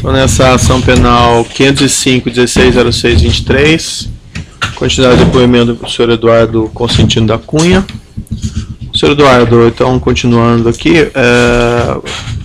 Então, nessa ação penal 505.1606.23, continuidade do depoimento do senhor Eduardo Constantino da Cunha. Senhor Eduardo, então, continuando aqui,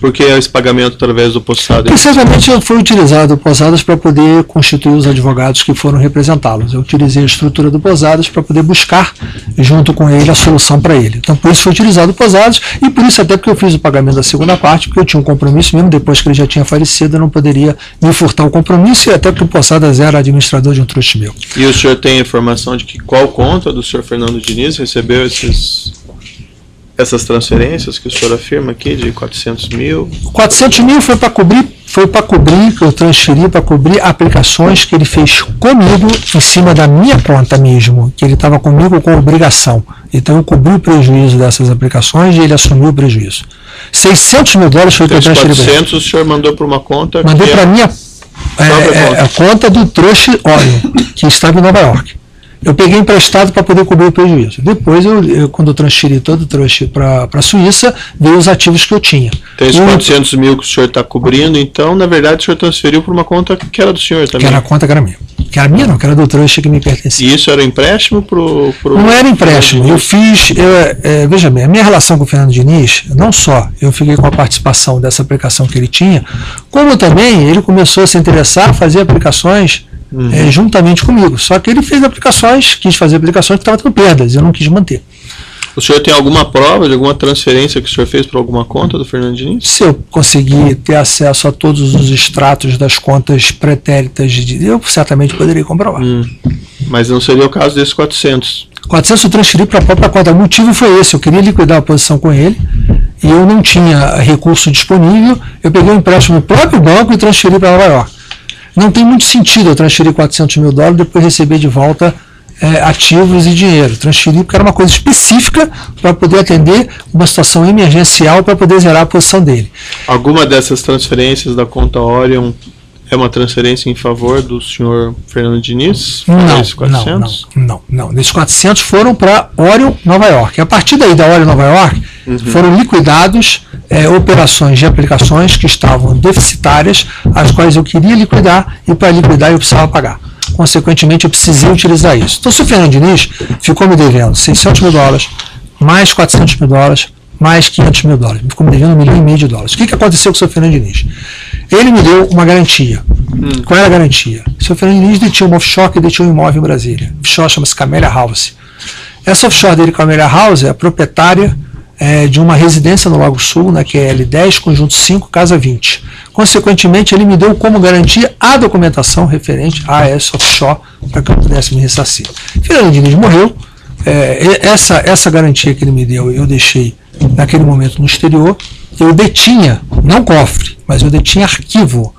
por que esse pagamento através do Posadas? Precisamente foi utilizado o Posadas para poder constituir os advogados que foram representá-los. Eu utilizei a estrutura do Posadas para poder buscar, junto com ele, a solução para ele. Então, por isso foi utilizado o Posadas, e por isso até porque eu fiz o pagamento da segunda parte, porque eu tinha um compromisso mesmo, depois que ele já tinha falecido, eu não poderia me furtar o compromisso, e até porque o Posadas era administrador de um trust meu. E o senhor tem a informação de que qual conta do senhor Fernando Diniz recebeu essas transferências que o senhor afirma aqui de 400 mil? 400 mil foi para cobrir, que eu transferi para cobrir aplicações que ele fez comigo em cima da minha conta mesmo, que ele estava comigo com obrigação. Então eu cobri o prejuízo dessas aplicações e ele assumiu o prejuízo. 600 mil dólares foi que eu transferi. 400 o senhor mandou para uma conta? Mandei para a minha a conta do Trust Orion, que estava em Nova York. Eu peguei emprestado para poder cobrir o prejuízo. Depois, quando eu transferi todo o trust para a Suíça, veio os ativos que eu tinha. Então, esses 400 mil que o senhor está cobrindo, então, na verdade, o senhor transferiu para uma conta que era do senhor também? Que era a conta que era minha. Que era minha não, que era do trust que me pertencia. E isso era empréstimo pro... Não era empréstimo. Eu fiz... veja bem, a minha relação com o Fernando Diniz, não só eu fiquei com a participação dessa aplicação que ele tinha, como também ele começou a se interessar a fazer aplicações juntamente comigo. Só que ele fez aplicações, quis fazer aplicações que estavam tendo perdas, eu não quis manter. O senhor tem alguma prova de alguma transferência que o senhor fez para alguma conta do Fernando Diniz? Se eu conseguir ter acesso a todos os extratos das contas pretéritas, eu certamente poderia comprovar. Mas não seria o caso desses 400? 400 eu transferi para a própria conta. O motivo foi esse, eu queria liquidar a posição com ele, e eu não tinha recurso disponível, eu peguei um empréstimo no próprio banco e transferi para Nova York. Não tem muito sentido eu transferir 400 mil dólares e depois receber de volta ativos e dinheiro. Transferir porque era uma coisa específica para poder atender uma situação emergencial para poder zerar a posição dele. Alguma dessas transferências da conta Orion é uma transferência em favor do senhor Fernando Diniz? Não. Desses 400 foram para Orion Nova York. A partir daí da Orion Nova York foram liquidados operações de aplicações que estavam deficitárias, as quais eu queria liquidar, e para liquidar eu precisava pagar. Consequentemente, eu precisei utilizar isso. Então, se o Fernando Diniz ficou me devendo 600 mil dólares, mais 400 mil dólares, mais 500 mil dólares, ficou me devendo $1,5 milhão de dólares. O que aconteceu com o seu Fernando Diniz? Ele me deu uma garantia. Qual era a garantia? O seu Fernando Diniz detinha uma offshore que detinha um imóvel em Brasília. A offshore chama-se Camellia House. Essa offshore dele, Camellia House, é a proprietária de uma residência no Lago Sul, na QL 10, conjunto 5, casa 20. Consequentemente, ele me deu como garantia a documentação referente a essa offshore para que eu pudesse me ressarcir. Fernando Diniz morreu, essa garantia que ele me deu, eu deixei naquele momento no exterior, eu detinha, não cofre, mas eu detinha arquivo,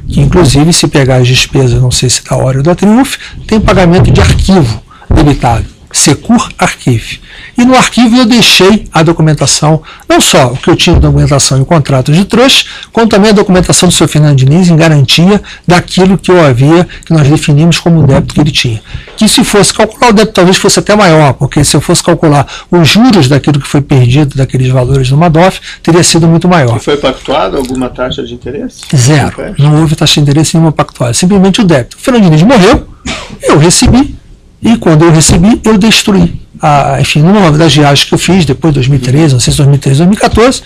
que inclusive, se pegar as despesas, não sei se da Hora ou da Triunf, tem pagamento de arquivo debitado, Secur Archive. E no arquivo eu deixei a documentação, não só o que eu tinha de documentação em contratos de trust, como também a documentação do seu Fernando Diniz em garantia daquilo que que nós definimos como o débito que ele tinha. Que se fosse calcular o débito talvez fosse até maior, porque se eu fosse calcular os juros daquilo que foi perdido, daqueles valores do Madoff, teria sido muito maior. E foi pactuado alguma taxa de interesse? Zero. Não houve taxa de interesse nenhuma pactuada, simplesmente o débito. O Fernando Diniz morreu, eu recebi, e quando eu recebi, eu destruí. Enfim, numa das viagens que eu fiz, depois de 2013, não sei se 2013 ou 2014,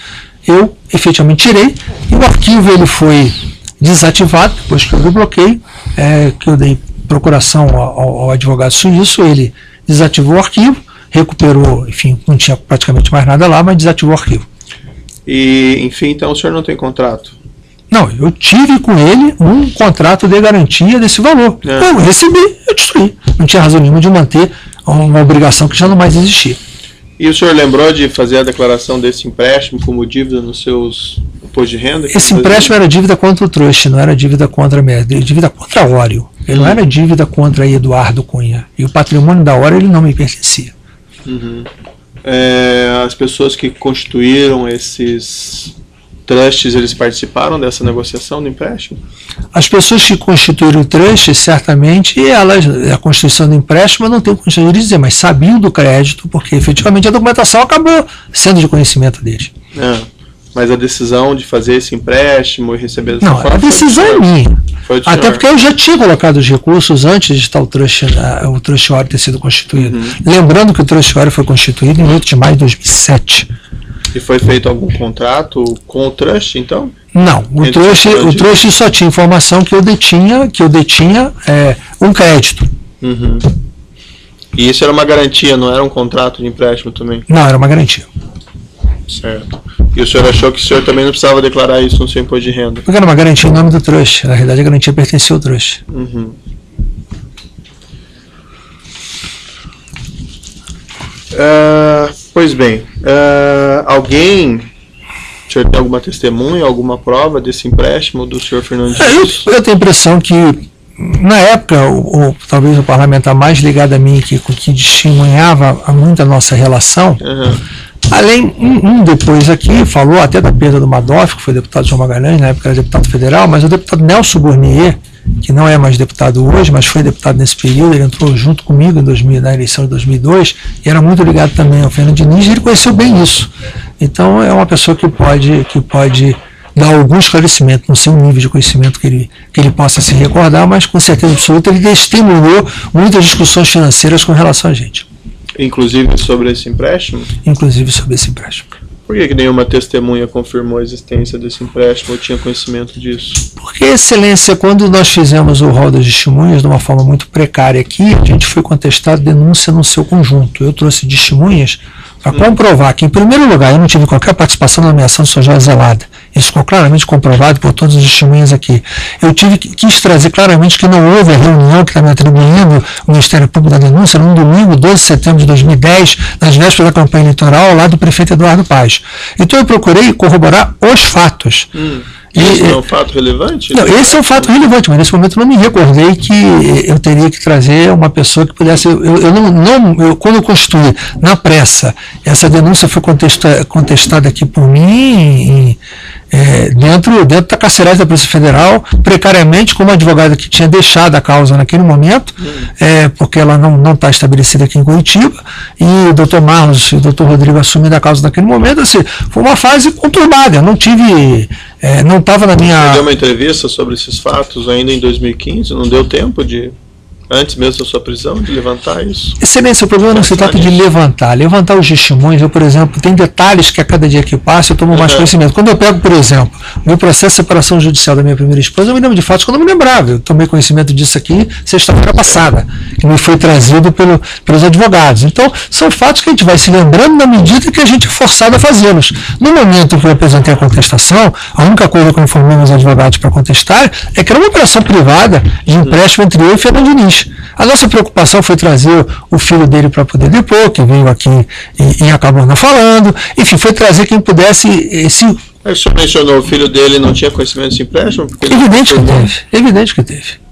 eu efetivamente tirei, e o arquivo ele foi desativado, depois que eu desbloqueei, que eu dei procuração ao advogado suíço, ele desativou o arquivo, recuperou, enfim, não tinha praticamente mais nada lá, mas desativou o arquivo. E, enfim, então o senhor não tem contrato? Não, eu tive com ele um contrato de garantia desse valor. Eu recebi, eu destruí. Não tinha razão nenhuma de manter uma obrigação que já não mais existia. E o senhor lembrou de fazer a declaração desse empréstimo como dívida nos seus impostos de renda? Esse empréstimo era dívida contra o Trust, não era dívida contra a dívida contra a Oreo. Ele não era dívida contra Eduardo Cunha. E o patrimônio da Oreo ele não me pertencia. As pessoas que constituíram esses trusts, eles participaram dessa negociação do empréstimo? As pessoas que constituíram o trust, certamente, a constituição do empréstimo não tem condição de dizer, mas sabiam do crédito, porque efetivamente a documentação acabou sendo de conhecimento deles. Mas a decisão de fazer esse empréstimo e receber dessa forma... Não, a decisão é minha. Até porque eu já tinha colocado os recursos antes de estar o Trust ter sido constituído. Lembrando que o Trust foi constituído em 8 de maio de 2007. E foi feito algum contrato com o Trust, então? Não, o Trust só tinha informação que eu detinha um crédito. E isso era uma garantia, não era um contrato de empréstimo também? Não, era uma garantia. Certo. E o senhor achou que o senhor também não precisava declarar isso no seu imposto de renda? Porque era uma garantia em nome do Trust. Na realidade, a garantia pertencia ao Trust. Pois bem, o senhor tem alguma testemunha, alguma prova desse empréstimo do senhor Fernando Diniz? Eu tenho a impressão que, na época, talvez o parlamentar mais ligado a mim, que testemunhava muito a nossa relação, além, depois aqui, falou até da perda do Madoff, que foi deputado João Magalhães, na época era deputado federal, mas o deputado Nelson Bournier, que não é mais deputado hoje, mas foi deputado nesse período, ele entrou junto comigo na eleição de 2002, e era muito ligado também ao Fernando Diniz, e ele conheceu bem isso. Então é uma pessoa que pode dar algum esclarecimento, não sei o nível de conhecimento que ele possa se recordar, mas com certeza absoluta ele estimulou muitas discussões financeiras com relação a gente. Inclusive sobre esse empréstimo? Inclusive sobre esse empréstimo. Por que nenhuma testemunha confirmou a existência desse empréstimo ou tinha conhecimento disso? Porque, Excelência, quando nós fizemos o rol das testemunhas de uma forma muito precária aqui, a gente foi contestar denúncia no seu conjunto. Eu trouxe testemunhas para comprovar que, em primeiro lugar, eu não tive qualquer participação na nomeação do Sr. Jorge Zelada. Isso ficou claramente comprovado por todas as testemunhas aqui. Eu quis trazer claramente que não houve a reunião que está me atribuindo o Ministério Público da denúncia num domingo, 12 de setembro de 2010, nas vésperas da campanha eleitoral, ao lado do prefeito Eduardo Paes. Então eu procurei corroborar os fatos. Isso é um fato relevante? Não, esse é um fato relevante, mas nesse momento eu não me recordei que eu teria que trazer uma pessoa que pudesse... Quando eu constituí na pressa, essa denúncia foi contestada aqui por mim dentro da carceragem da Polícia Federal, precariamente, como advogada que tinha deixado a causa naquele momento, porque ela não está estabelecida aqui em Curitiba, e o Dr. Marlos e o Dr. Rodrigo assumindo a causa naquele momento. Assim, foi uma fase conturbada, eu não tive... não estava na minha... Você deu uma entrevista sobre esses fatos ainda em 2015? Não deu tempo de, antes mesmo da sua prisão, de levantar isso? Excelência, o problema não se trata de levantar os testemunhos. Eu, por exemplo, tem detalhes que a cada dia que passa eu tomo mais conhecimento. Quando eu pego, por exemplo, meu processo de separação judicial da minha primeira esposa, eu me lembro de fatos que eu não me lembrava. Eu tomei conhecimento disso aqui sexta-feira passada, que me foi trazido pelos advogados. Então, são fatos que a gente vai se lembrando na medida que a gente é forçado a fazê-los. No momento que eu apresentei a contestação, a única coisa que eu informei meus advogados para contestar é que era uma operação privada de empréstimo entre eu e Fernando Diniz. A nossa preocupação foi trazer o filho dele para poder depor, que veio aqui e acabou não falando. Enfim, foi trazer quem pudesse... O senhor mencionou o filho dele não tinha conhecimento desse empréstimo? Evidente que teve.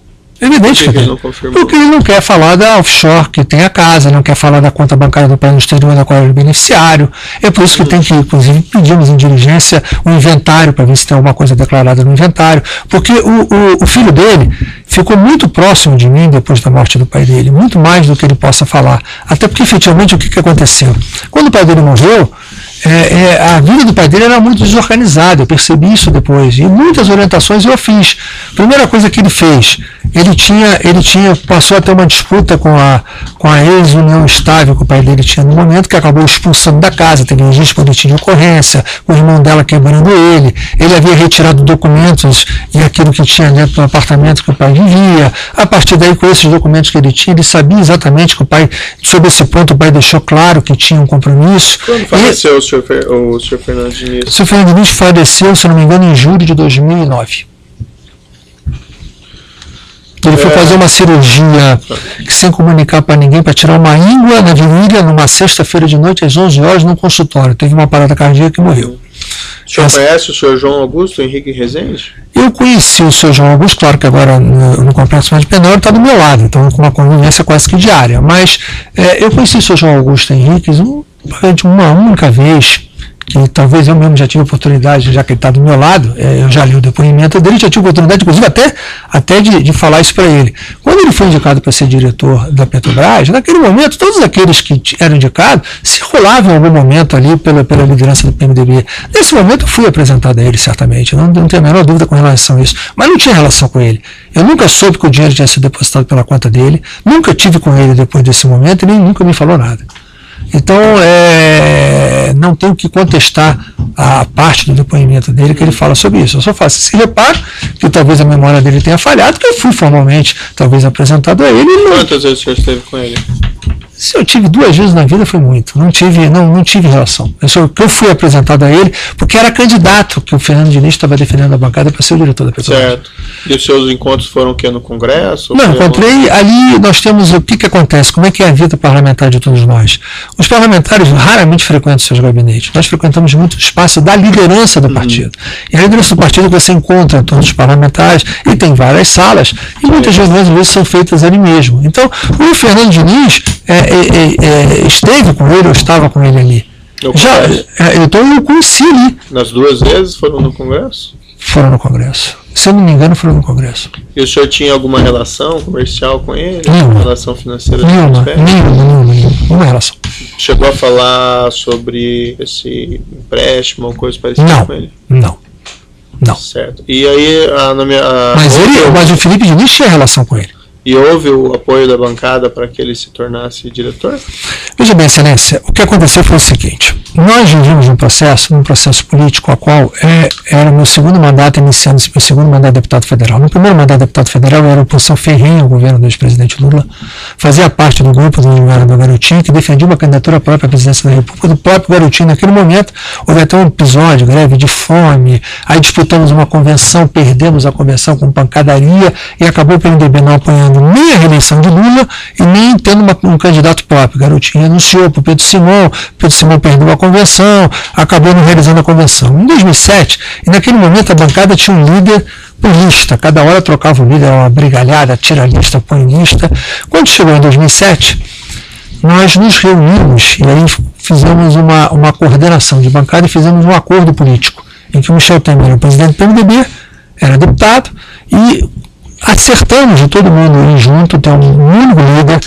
Porque ele não quer falar da offshore que tem a casa, não quer falar da conta bancária do país no exterior da qual ele é beneficiário. É por isso que tem que, inclusive, pedimos em diligência o inventário para ver se tem alguma coisa declarada no inventário. Porque o filho dele ficou muito próximo de mim depois da morte do pai dele, muito mais do que ele possa falar. Até porque, efetivamente, o que aconteceu? Quando o pai dele morreu, a vida do pai dele era muito desorganizada, eu percebi isso depois, e muitas orientações eu fiz. Primeira coisa que ele fez, ele passou a ter uma disputa com a ex-união estável que o pai dele tinha no momento, que acabou expulsando da casa, teve registro de boletim de ocorrência, o irmão dela quebrando ele havia retirado documentos e aquilo que tinha dentro do apartamento que o pai vivia. A partir daí, com esses documentos que ele tinha, ele sabia exatamente que o pai, sobre esse ponto, o pai deixou claro que tinha um compromisso. Quando faleceu o senhor Fernando Diniz? O senhor Fernando Diniz faleceu, se não me engano, em julho de 2009. Ele foi fazer uma cirurgia sem comunicar para ninguém, para tirar uma íngua na virilha, numa sexta-feira de noite, às 11 horas, num consultório. Teve uma parada cardíaca e morreu. O senhor conhece o senhor João Augusto Henrique Rezende? Eu conheci o senhor João Augusto, claro que agora no Complexo Médico Penal ele está do meu lado, então com uma convivência quase que diária. Mas eu conheci o senhor João Augusto Henrique uma única vez, que talvez eu mesmo já tive oportunidade, já que ele está do meu lado, eu já li o depoimento dele, já tive oportunidade, inclusive, até de falar isso para ele. Quando ele foi indicado para ser diretor da Petrobras, naquele momento, todos aqueles que eram indicados circulavam em algum momento ali pela liderança do PMDB. Nesse momento eu fui apresentado a ele, certamente, não tenho a menor dúvida com relação a isso, mas não tinha relação com ele. Eu nunca soube que o dinheiro tinha sido depositado pela conta dele, nunca tive com ele depois desse momento, ele nunca me falou nada. Então, não tenho que contestar a parte do depoimento dele que ele fala sobre isso. Eu só faço esse reparo, que talvez a memória dele tenha falhado, que eu fui formalmente, talvez, apresentado a ele. Quantas vezes o senhor esteve com ele? Se eu tive 2 vezes na vida foi muito, não tive relação. Eu fui apresentado a ele porque era candidato que o Fernando Diniz estava defendendo a bancada para ser o diretor da Petrobras. Certo. E os seus encontros foram o quê? No Congresso? Não, encontrei ali, nós temos o que acontece, como é que é a vida parlamentar de todos nós. Os parlamentares raramente frequentam seus gabinetes, nós frequentamos muito o espaço da liderança do partido. E a liderança do partido você encontra todos os parlamentares, e tem várias salas, e muitas reuniões às vezes são feitas ali mesmo. Então, o Fernando Diniz esteve com ele, ou estava com ele ali. Então eu conheci ali. Nas 2 vezes foram no Congresso? Foram no Congresso. Se eu não me engano, foram no Congresso. E o senhor tinha alguma relação comercial com ele? Nenhuma. Relação financeira? Nenhuma relação. Chegou a falar sobre esse empréstimo ou coisa parecida com ele? Não. Certo. E aí, mas o Felipe Diniz tinha relação com ele. E houve o apoio da bancada para que ele se tornasse diretor? Veja bem, Excelência, o que aconteceu foi o seguinte: nós vivemos um processo político, a qual era o meu segundo mandato, iniciando meu segundo mandato de deputado federal. No primeiro mandato de deputado federal, eu era oposição ferrenha ao governo do ex-presidente Lula, fazia parte do grupo do governador Garotinho, que defendia uma candidatura própria à presidência da República, do próprio Garotinho. Naquele momento, houve até um episódio, greve de fome, aí disputamos uma convenção, perdemos a convenção com pancadaria, e acabou o PMDB não apoiando nem a reeleição de Lula e nem tendo um candidato próprio. Garotinho anunciou para o Pedro Simão perdeu a convenção, acabou não realizando a convenção. Em 2007, e naquele momento a bancada tinha um líder por lista, cada hora trocava o líder, uma brigalhada, tira lista, põe lista. Quando chegou em 2007, nós nos reunimos e aí fizemos uma coordenação de bancada e fizemos um acordo político, em que o Michel Temer era o presidente do PMDB, era deputado, e acertamos de todo mundo ir junto, ter um único líder,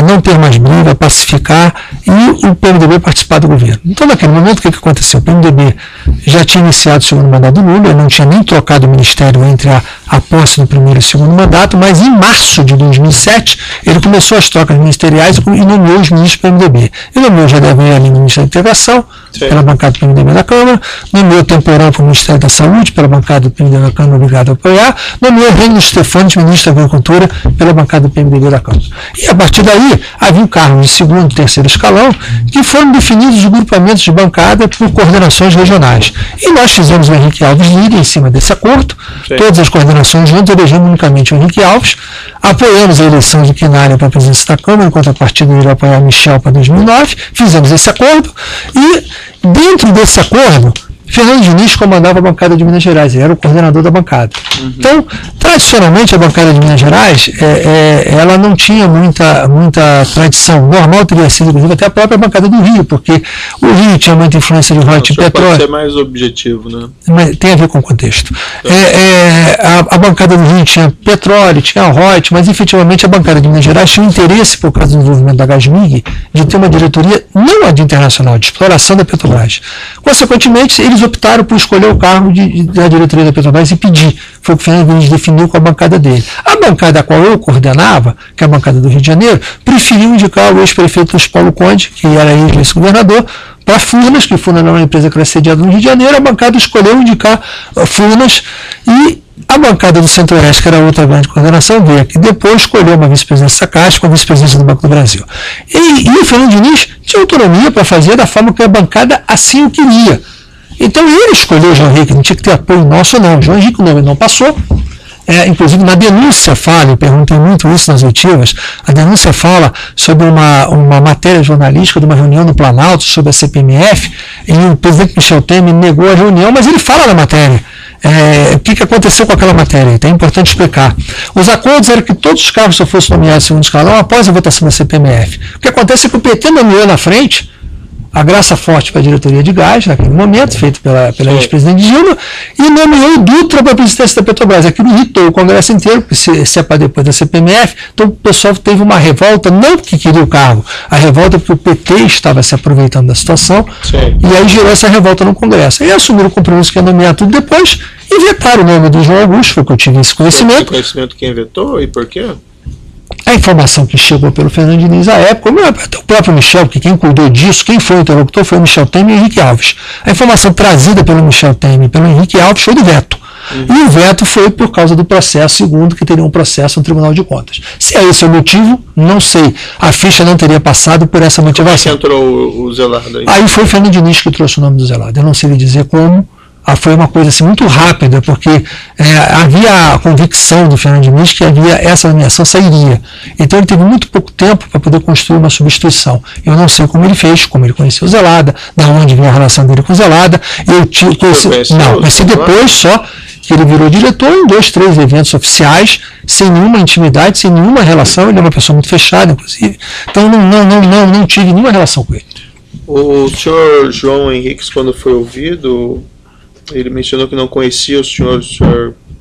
não ter mais briga, pacificar e o PMDB participar do governo. Então, naquele momento, o que aconteceu? O PMDB já tinha iniciado o segundo mandato do Lula, ele não tinha nem trocado o ministério entre a posse do primeiro e segundo mandato, mas em março de 2007, ele começou as trocas ministeriais e nomeou os ministros do PMDB. Ele nomeou José Velho no Ministério da Integração, pela bancada do PMDB da Câmara, nomeou Temporão para o Ministério da Saúde, pela bancada do PMDB da Câmara, obrigado a apoiar, nomeou Reino Stefanes, ministro da Agricultura, pela bancada do PMDB da Câmara. E a partir daí, havia cargos de segundo e terceiro escalão que foram definidos os grupamentos de bancada por coordenações regionais. E nós fizemos o Henrique Alves líder em cima desse acordo, todas as coordenações juntas, elegemos unicamente o Henrique Alves, apoiamos a eleição de Quinária para a presidência da Câmara, enquanto a partida iria apoiar Michel para 2009, fizemos esse acordo, e dentro desse acordo, Fernando Diniz comandava a bancada de Minas Gerais, ele era o coordenador da bancada. Então, tradicionalmente, a bancada de Minas Gerais, ela não tinha muita tradição. Normal teria sido, inclusive, até a própria bancada do Rio, porque o Rio tinha muita influência de royalties e petróleo. Pode ser mais objetivo, né? Mas tem a ver com o contexto. A bancada do Rio tinha petróleo, tinha royalties, mas efetivamente a bancada de Minas Gerais tinha um interesse, por causa do desenvolvimento da Gasmig, de ter uma diretoria não a de internacional, de exploração da Petrobras. Consequentemente, eles optaram por escolher o cargo da diretoria da Petrobras e pedir. Foi o que o Fernando Diniz definiu com a bancada dele. A bancada a qual eu coordenava, que é a bancada do Rio de Janeiro, preferiu indicar o ex-prefeito Luiz Paulo Conde, que era ex-governador, para Furnas, que Furnas era uma empresa que era sediada no Rio de Janeiro. A bancada escolheu indicar Furnas, e a bancada do Centro-Oeste, que era outra grande coordenação, veio aqui depois, escolheu uma vice-presidência da Caixa com a vice-presidência do Banco do Brasil. E o Fernando Diniz tinha autonomia para fazer da forma que a bancada assim o queria. Então ele escolheu o João Henrique, não tinha que ter apoio nosso não. O João Henrique o nome não passou. Inclusive na denúncia fala, eu perguntei muito isso nas oitivas, a denúncia fala sobre uma matéria jornalística de uma reunião no Planalto sobre a CPMF, e o presidente Michel Temer negou a reunião, mas ele fala na matéria. O que aconteceu com aquela matéria? Então é importante explicar. Os acordos eram que todos os cargos só fossem nomeados em segundo escalão após a votação da CPMF. O que acontece é que o PT nomeou na frente a graça forte para a diretoria de gás, naquele momento, feito pela ex-presidente Dilma, e nomeou o Dutra para a presidência da Petrobras. Aquilo irritou o Congresso inteiro, se é para depois da CPMF, então o pessoal teve uma revolta, não porque queria o cargo, a revolta porque o PT estava se aproveitando da situação, e aí gerou essa revolta no Congresso. Aí assumiram o compromisso que ia nomear tudo depois, e vetaram o nome do João Augusto, foi que eu tive esse conhecimento. Esse conhecimento quem vetou e por quê? A informação que chegou pelo Fernando Diniz à época, até o próprio Michel, que quem cuidou disso, quem foi o interlocutor, foi o Michel Temer e o Henrique Alves. A informação trazida pelo Michel Temer e pelo Henrique Alves foi do veto. E o veto foi por causa do processo, segundo que teria um processo no Tribunal de Contas. Se é esse o motivo, não sei. A ficha não teria passado por essa motivação. Como é que entrou o Zelada aí? Aí foi o Fernando Diniz que trouxe o nome do Zelada. Eu não sei lhe dizer como. Foi uma coisa assim, muito rápida, porque havia a convicção do Fernando Diniz que essa nomeação sairia. Então ele teve muito pouco tempo para poder construir uma substituição. Eu não sei como ele fez, como ele conheceu o Zelada, da onde vinha a relação dele com o Zelada. Conheci depois só que ele virou diretor em 2, 3 eventos oficiais, sem nenhuma intimidade, sem nenhuma relação. Ele é uma pessoa muito fechada, inclusive. Então não tive nenhuma relação com ele. O senhor João Henriques, quando foi ouvido, ele mencionou que não conhecia o senhor.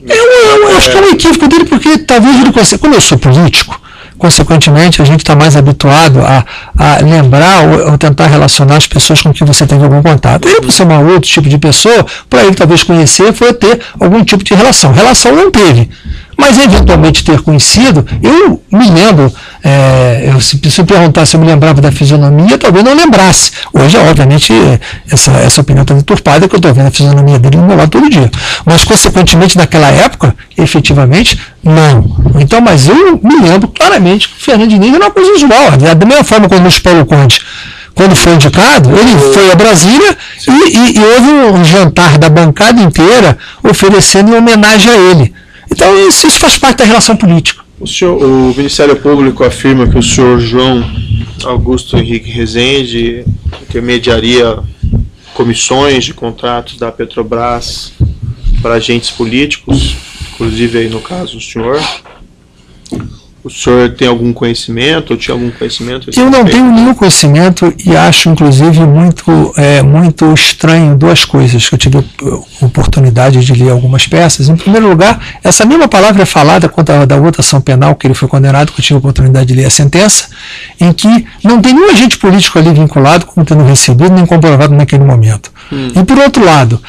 Eu acho que é um equívoco dele, porque talvez ele conheça. Como eu sou político, consequentemente a gente está mais habituado a lembrar ou tentar relacionar as pessoas com quem você teve algum contato. Ele, por ser um outro tipo de pessoa, para ele talvez conhecer foi ter algum tipo de relação. Relação não teve. Mas eventualmente ter conhecido, eu me lembro, se perguntar se eu me lembrava da fisionomia, talvez não lembrasse. Hoje, obviamente, essa opinião está deturpada, que eu estou vendo a fisionomia dele no meu lado todo dia. Mas, consequentemente, naquela época, efetivamente, não. Então, mas eu me lembro claramente que o Fernando Diniz era uma coisa usual. Da mesma forma como o Luiz Paulo Conde, quando foi indicado, ele foi a Brasília e houve um jantar da bancada inteira oferecendo em homenagem a ele. Então isso faz parte da relação política. O Ministério Público afirma que o senhor João Augusto Henrique Rezende intermediaria comissões de contratos da Petrobras para agentes políticos, inclusive aí no caso o senhor. O senhor tem algum conhecimento, ou tinha algum conhecimento? Eu não tenho nenhum conhecimento e acho, inclusive, muito estranho duas coisas, que eu tive a oportunidade de ler algumas peças. Em primeiro lugar, essa mesma palavra é falada contra da outra ação penal que ele foi condenado, que eu tive a oportunidade de ler a sentença, em que não tem nenhum agente político ali vinculado, como tendo recebido, nem comprovado naquele momento. E, por outro lado,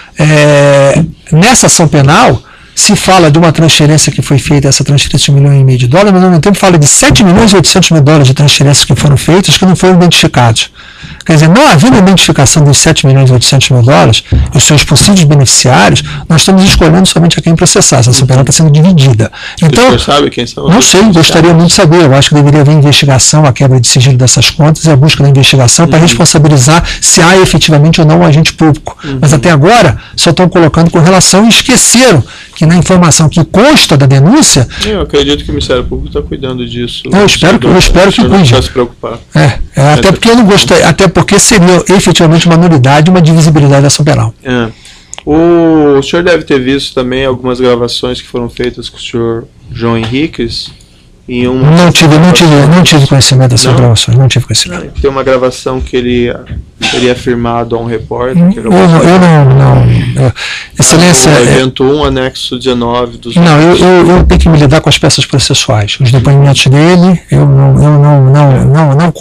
nessa ação penal, se fala de uma transferência que foi feita, essa transferência de $1,5 milhão, mas ao mesmo tempo fala de $7.800.000 de transferências que foram feitas que não foram identificados. Quer dizer, não havendo identificação dos $7.800.000 e os seus possíveis beneficiários, nós estamos escolhendo somente a quem processar. Essa operação está sendo dividida. Então, você sabe quem são? Não sei, gostaria muito de saber. Eu acho que deveria haver investigação, a quebra de sigilo dessas contas e a busca da investigação para responsabilizar se há efetivamente ou não um agente público. Mas até agora só estão colocando com relação e esqueceram que na informação que consta da denúncia... Eu acredito que o Ministério Público está cuidando disso. Eu espero que cuide. Não precisa se preocupar. Até porque eu não gostei, até porque seria efetivamente uma nulidade, uma divisibilidade da ação penal. O senhor deve ter visto também algumas gravações que foram feitas com o senhor João Henriques. Não tive conhecimento dessas gravações, não tive conhecimento. Tem uma gravação que ele teria afirmado a um repórter. Excelência. Evento 1, anexo 19 dos. Não, eu tenho que me lidar com as peças processuais. Os depoimentos dele, eu não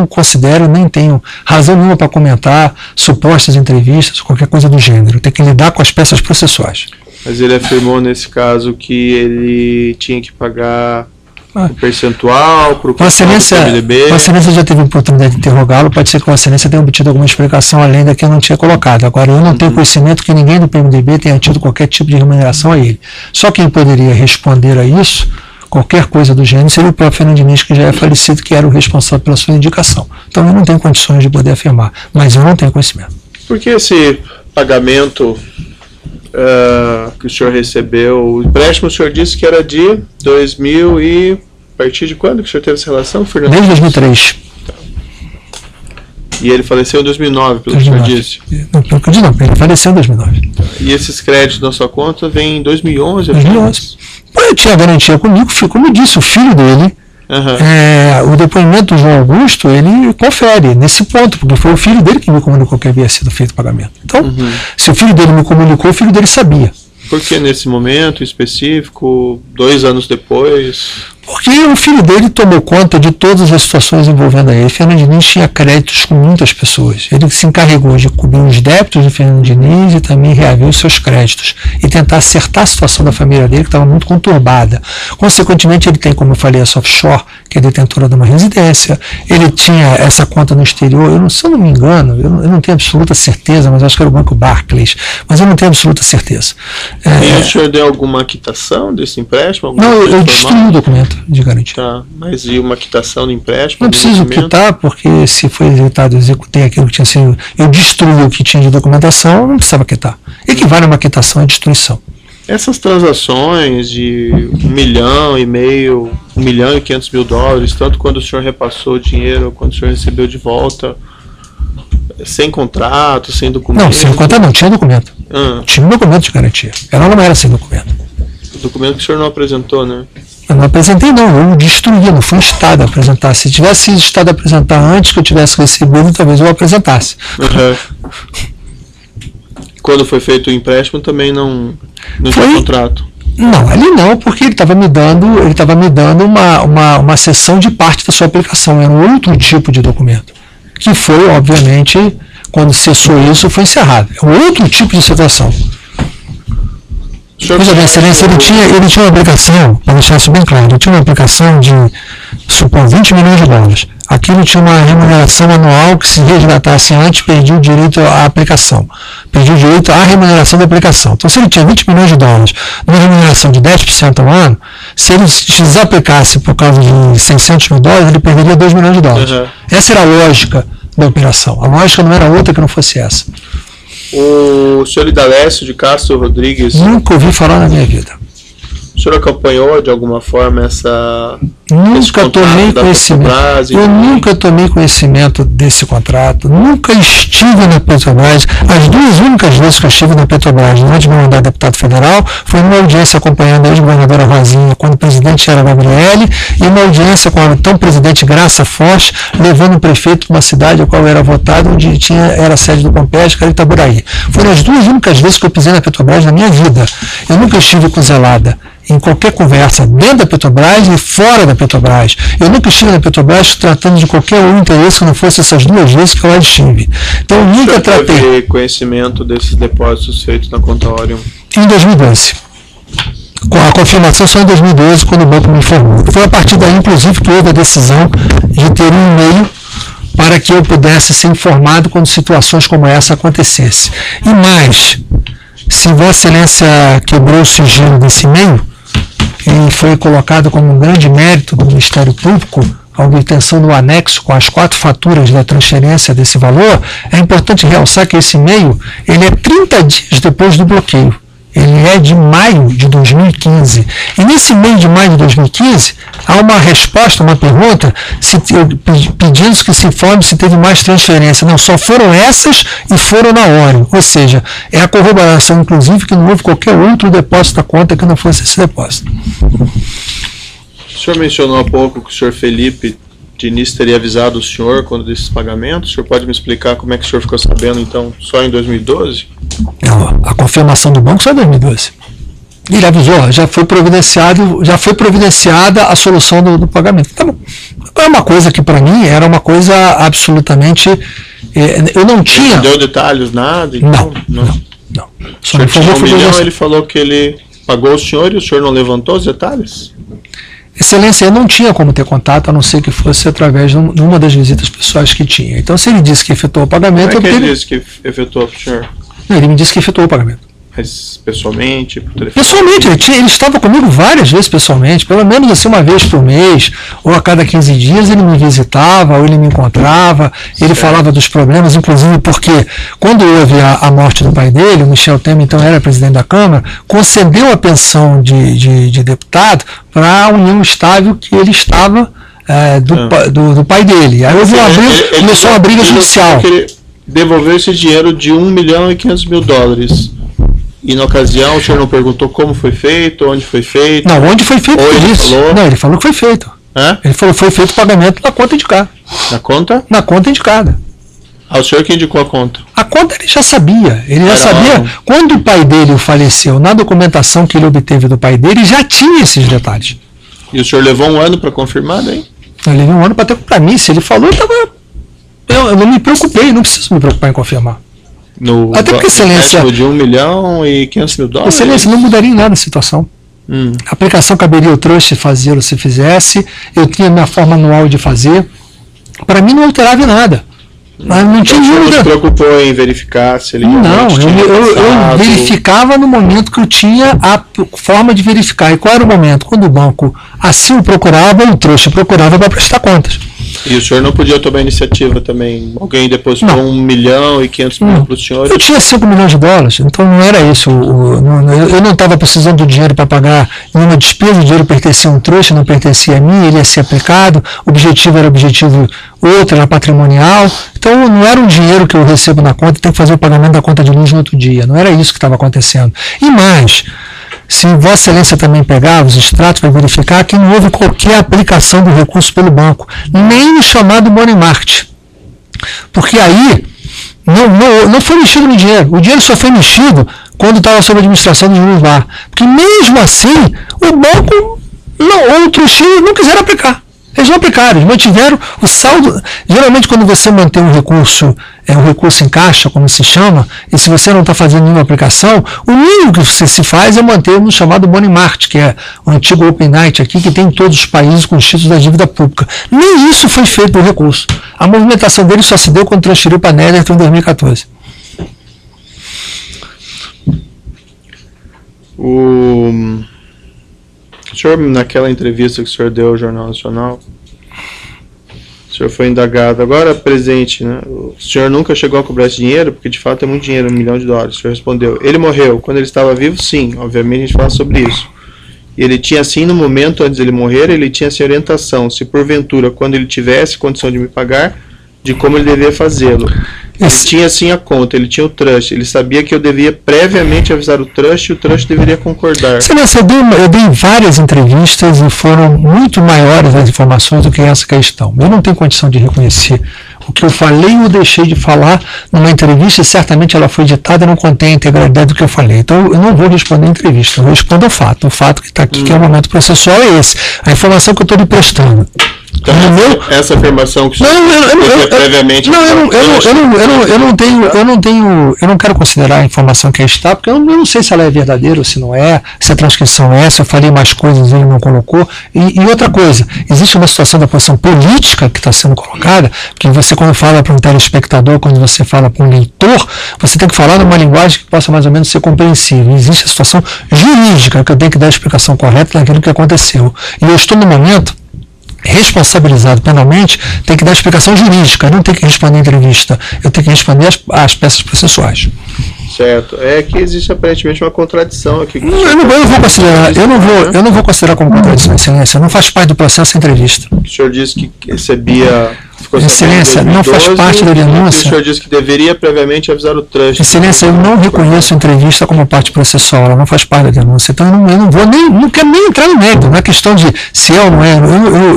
considero, nem tenho razão nenhuma para comentar supostas entrevistas, qualquer coisa do gênero. Eu tenho que lidar com as peças processuais. Mas ele afirmou nesse caso que ele tinha que pagar um percentual para o PMDB. Vossa Excelência já teve a oportunidade de interrogá-lo, pode ser que Vossa Excelência tenha obtido alguma explicação além da que eu não tinha colocado. Agora, eu não tenho conhecimento que ninguém do PMDB tenha tido qualquer tipo de remuneração a ele. Só quem poderia responder a isso, qualquer coisa do gênero, seria o próprio Fernando Diniz, que já é falecido, que era o responsável pela sua indicação. Então, eu não tenho condições de poder afirmar, mas eu não tenho conhecimento. Por que esse pagamento que o senhor recebeu, o empréstimo o senhor disse que era de 2000 e... A partir de quando que o senhor teve essa relação, Fernando? Desde 2003. Tá. E ele faleceu em 2009, pelo que o senhor disse? Não, ele faleceu em 2009. Tá. E esses créditos na sua conta vêm em 2011? 2011. Eu tinha garantia comigo, como eu disse, o filho dele O depoimento do João Augusto, ele confere nesse ponto, porque foi o filho dele que me comunicou que havia sido feito o pagamento. Então, se o filho dele me comunicou, o filho dele sabia. Por que nesse momento específico, 2 anos depois? Porque o filho dele tomou conta de todas as situações envolvendo a ele. Fernando Diniz tinha créditos com muitas pessoas. Ele se encarregou de cobrir os débitos do Fernando Diniz e também reaver os seus créditos e tentar acertar a situação da família dele, que estava muito conturbada. Consequentemente, ele tem, como eu falei, a Sofshore, que é detentora de uma residência. Ele tinha essa conta no exterior. Se eu não me engano, eu não tenho absoluta certeza, mas acho que era o Banco Barclays. Mas eu não tenho absoluta certeza. E o senhor deu alguma quitão desse empréstimo? Não, eu destruí o documento de garantia. Tá, mas e uma quitação do empréstimo? Não preciso quitar, porque se foi executado, eu executei aquilo que tinha sido. Eu destruí o que tinha de documentação, não precisava quitar. Equivale a uma quitação à destruição. Essas transações de $1,5 milhão, $1,5 milhão, tanto quando o senhor repassou o dinheiro, quando o senhor recebeu de volta, sem contrato, sem documento? Não, sem contrato não, tinha documento. Tinha um documento de garantia. Ela não era sem documento. O documento que o senhor não apresentou, né? Eu não apresentei, não, eu destruí, não foi o Estado a apresentar. Se tivesse sido o Estado a apresentar antes que eu tivesse recebido, talvez eu apresentasse. Quando foi feito o empréstimo também não tinha contrato? Não, ali não, porque ele estava me dando uma cessão de parte da sua aplicação, era um outro tipo de documento, que foi, obviamente, quando cessou isso, foi encerrado. É um outro tipo de situação. Veja bem, Excelência, ele tinha uma aplicação, para deixar isso bem claro, ele tinha uma aplicação de, supor, $20 milhões. Aquilo tinha uma remuneração anual que, se resgatasse antes, perdia o direito à aplicação, perdia o direito à remuneração da aplicação. Então, se ele tinha $20 milhões, numa remuneração de 10% ao ano, se ele desaplicasse por causa de $600 mil, ele perderia $2 milhões. Essa era a lógica da operação. A lógica não era outra que não fosse essa. O senhor Idalécio de Castro Rodrigues... Nunca ouvi falar na minha vida. O senhor acompanhou de alguma forma Nunca tomei conhecimento. Eu nunca tomei conhecimento desse contrato. Nunca estive na Petrobras. As 2 únicas vezes que eu estive na Petrobras, antes de meu mandato de deputado federal, foi numa audiência acompanhando a ex-governadora Rosinha, quando o presidente era Gabriele, e uma audiência com a então presidente Graça Forte, levando o prefeito para uma cidade a qual eu era votado, onde era a sede do Compes, que era Itaburaí. Foram as 2 únicas vezes que eu pisei na Petrobras na minha vida. Eu nunca estive com zelada em qualquer conversa, dentro da Petrobras e fora da Petrobras. Eu nunca estive na Petrobras tratando de qualquer interesse que não fosse essas 2 vezes que eu lá estive. Então, eu nunca tratei. Teve conhecimento desses depósitos feitos na conta Orion? Em 2012. Com a confirmação só em 2012, quando o banco me informou. Foi a partir daí, inclusive, que houve a decisão de ter um e-mail para que eu pudesse ser informado quando situações como essa acontecessem. E mais, se Vossa Excelência quebrou o sigilo desse e-mail, e foi colocado como um grande mérito do Ministério Público a obtenção do anexo com as 4 faturas da transferência desse valor, é importante realçar que esse e-mail ele é 30 dias depois do bloqueio. Ele é de maio de 2015. E nesse mês de maio de 2015, há uma resposta, uma pergunta, pedindo que se informe se teve mais transferência. Não, só foram essas e foram na hora. Ou seja, é a corroboração, inclusive, que não houve qualquer outro depósito da conta que não fosse esse depósito. O senhor mencionou há pouco que o senhor Felipe Diniz teria avisado o senhor quando desses pagamentos. O senhor pode me explicar como é que o senhor ficou sabendo, então, só em 2012? Não, a confirmação do banco só em 2012. Ele avisou, já foi providenciada a solução do pagamento. Tá bom. É uma coisa que para mim era uma coisa absolutamente... eu não tinha... Ele não deu detalhes, nada? Então, não. Só o senhor tinha $1 milhão, ele falou que ele pagou o senhor e o senhor não levantou os detalhes? Excelência, eu não tinha como ter contato, a não ser que fosse através de uma das visitas pessoais que tinha. Então, se ele disse que efetuou o pagamento... Como é que ele disse que efetuou para o senhor? Não, ele me disse que efetuou o pagamento. Mas pessoalmente, por telefone? Pessoalmente, ele estava comigo várias vezes pessoalmente, pelo menos assim uma vez por mês, ou a cada 15 dias ele me visitava, ou ele me encontrava, ele falava dos problemas, inclusive porque quando houve a morte do pai dele, o Michel Temer, então era presidente da Câmara, concedeu a pensão de deputado para a união estável que ele estava do pai dele. Aí houve começou uma briga judicial. Ele devolveu esse dinheiro de $1,5 milhão. E na ocasião o senhor não perguntou como foi feito, onde foi feito? Não, onde foi feito ele isso. falou? Não, ele falou que foi feito. Ele falou, foi feito o pagamento na conta indicada. Na conta? Na conta indicada. O senhor que indicou a conta? A conta ele já sabia. Ele já sabia. Quando o pai dele faleceu, na documentação que ele obteve do pai dele, já tinha esses detalhes. E o senhor levou um ano para confirmar, daí? Eu levei um ano para mim. Se ele falou, eu não me preocupei. Não preciso me preocupar em confirmar. Até porque, Excelência... de 1.500.000 Excelência, não mudaria em nada a situação. A aplicação caberia o trust fazê-lo se fizesse. Eu tinha minha forma anual de fazer. Para mim não alterava em nada. Mas não tinha dúvida. Você se preocupou em verificar se ele realmente tinha eu verificava no momento que eu tinha a forma de verificar. E qual era o momento? Quando o banco assim o procurava, o trouxa procurava para prestar contas. E o senhor não podia tomar iniciativa também? Alguém depositou 1.500.000 para o senhor? Eu tinha 5 milhões de dólares, então não era isso. Eu não estava precisando do dinheiro para pagar nenhuma despesa, o dinheiro pertencia a um trouxa, não pertencia a mim, ele ia ser aplicado, o objetivo era objetivo outro, era patrimonial. Então não era um dinheiro que eu recebo na conta e tenho que fazer o pagamento da conta de luz no outro dia. Não era isso que estava acontecendo. E mais, se Vossa Excelência também pegar os extratos, vai verificar que não houve qualquer aplicação do recurso pelo banco, nem o chamado money market. Porque aí não foi mexido no dinheiro. O dinheiro só foi mexido quando estava sob a administração do juros lá. Porque mesmo assim, o banco ou outros não quiseram aplicar. Eles não aplicaram, eles mantiveram o saldo. Geralmente, quando você mantém um recurso em caixa, como se chama, e se você não está fazendo nenhuma aplicação, o mínimo que você se faz é manter no chamado money market, que é o antigo Open Night aqui, que tem em todos os países com os títulos da dívida pública. Nem isso foi feito no recurso. A movimentação dele só se deu quando transferiu para a Netherton em 2014. O senhor, naquela entrevista que o senhor deu ao Jornal Nacional, o senhor foi indagado, agora presente, né? O senhor nunca chegou a cobrar esse dinheiro, porque de fato é muito dinheiro, $1 milhão. O senhor respondeu, ele morreu. Quando ele estava vivo, sim, obviamente a gente fala sobre isso. E ele tinha assim, no momento antes de ele morrer, ele tinha essa orientação, se porventura, quando ele tivesse condição de me pagar, de como ele devia fazê-lo. Ele tinha assim a conta, ele tinha o trust, ele sabia que eu devia previamente avisar o trust e o trust deveria concordar. Excelência, eu dei várias entrevistas e foram muito maiores as informações do que essa questão. Eu não tenho condição de reconhecer o que eu falei ou deixei de falar numa entrevista, e certamente ela foi ditada e não contém a integralidade do que eu falei. Então eu não vou responder a entrevista, eu vou responder o fato que está aqui, que é o momento processual, é esse. A informação que eu estou lhe prestando. Então, essa afirmação que o senhor previamente... Eu não quero considerar a informação que aí está, porque eu não sei se ela é verdadeira ou se não é, se a transcrição é, se eu falei mais coisas ele não colocou. E outra coisa, existe uma situação da posição política que está sendo colocada, que você, quando fala para um telespectador, quando você fala para um leitor, você tem que falar numa linguagem que possa mais ou menos ser compreensível. Existe a situação jurídica, que eu tenho que dar a explicação correta daquilo que aconteceu. E eu estou no momento responsabilizado penalmente, tem que dar explicação jurídica, não tem que responder a entrevista, eu tenho que responder as peças processuais. Certo, é que existe aparentemente uma contradição aqui. Eu não vou considerar como contradição, Excelência, não faz parte do processo a entrevista. O senhor disse que recebia... Excelência, 2012, não faz parte da denúncia. O senhor disse que deveria previamente avisar o trust. Excelência, eu não reconheço a entrevista como parte processual, ela não faz parte da denúncia. Então eu não quero nem entrar no mérito, não é questão de se é ou não é.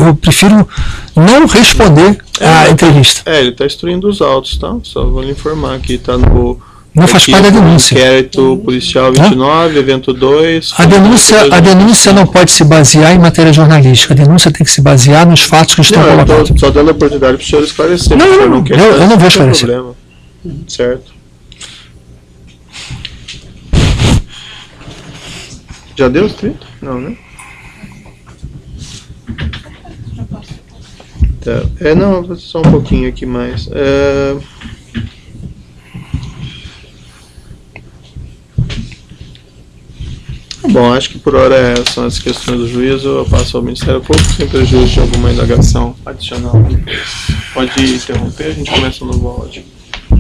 Eu prefiro não responder a entrevista. Ele está instruindo os autos, tá? Só vou lhe informar aqui, está no... Não faz parte da denúncia. Inquérito policial 29, evento 2. A denúncia não pode se basear em matéria jornalística. A denúncia tem que se basear nos fatos que estão colocados. Só dando a oportunidade para o senhor esclarecer. Eu não vou esclarecer. Problema. Certo. Já deu os 30? Não, né? Tá. Não, só um pouquinho aqui mais. Bom, acho que por hora são as questões do juízo. Eu passo ao Ministério Público sem prejuízo de alguma indagação adicional. Pode interromper, a gente começa no novo áudio.